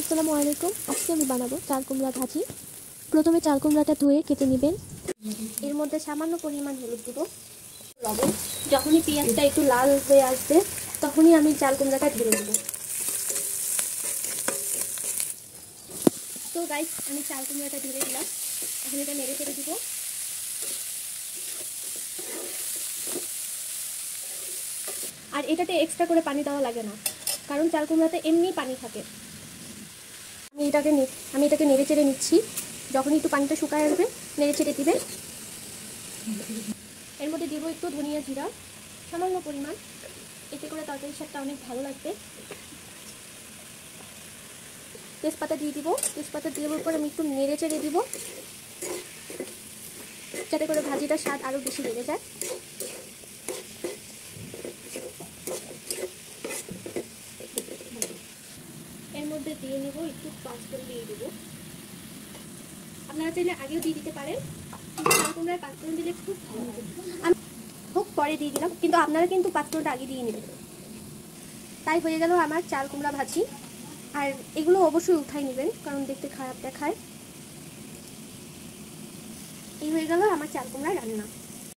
আসসালামু আলাইকুম। আজকে আমি বানাবো চাল কুমড়া ভাজি। প্রথমে চাল কুমড়াটা ধুয়ে কেটে নেবেন। এর মধ্যে সামান্য পরিমাণ হলুদ দেব, লবণ। যখনই পেঁয়াজটা একটু লাল হয়ে আসবে তখনই আমি চাল কুমড়াটা ঢেলে দেবো। তো গাইস, আমি চাল কুমড়াটা ঢেলে দিলাম। এখন এটা নেড়ে চেড়ে দিব। আর এটাতে এক্সট্রা করে পানি দেওয়া লাগে না, কারণ চাল কুমড়াতে এমনি পানি থাকে। আমি এটাকে নেড়ে চেড়ে নিচ্ছি। যখন একটু পানিটা শুকায় আসবে নেড়ে চেড়ে দিবে। এর মধ্যে দিব একটু ধনিয়া জিরা, সামান্য পরিমাণ, এতে করে তরকারির স্বাদটা অনেক ভালো লাগবে। তেজপাতা দিয়ে দিব। তেজপাতা দেওয়ার পর আমি একটু নেড়ে চেড়ে দিব, যাতে করে ভাজিটার স্বাদ আরও বেশি বেড়ে যায়। এর মধ্যে দিয়ে নেব একটু পাঁচফোড়ন দিয়ে দেবো। আপনারা চাইলে আগেও দিয়ে দিতে পারেন, কিন্তু চাল কুমড়ায় পাঁচফোড়ন দিলে খুব ভালো হয়। আমি খুব পরে দিয়ে দিলাম, কিন্তু আপনারা কিন্তু পাঁচফোড়নটা আগে দিয়ে নেবেন। তাই হয়ে গেল আমার চাল কুমড়া ভাজি। আর এগুলো অবশ্যই উঠাই নেবেন, কারণ দেখতে খারাপ দেখায়। এই হয়ে গেল আমার চাল কুমড়া রান্না।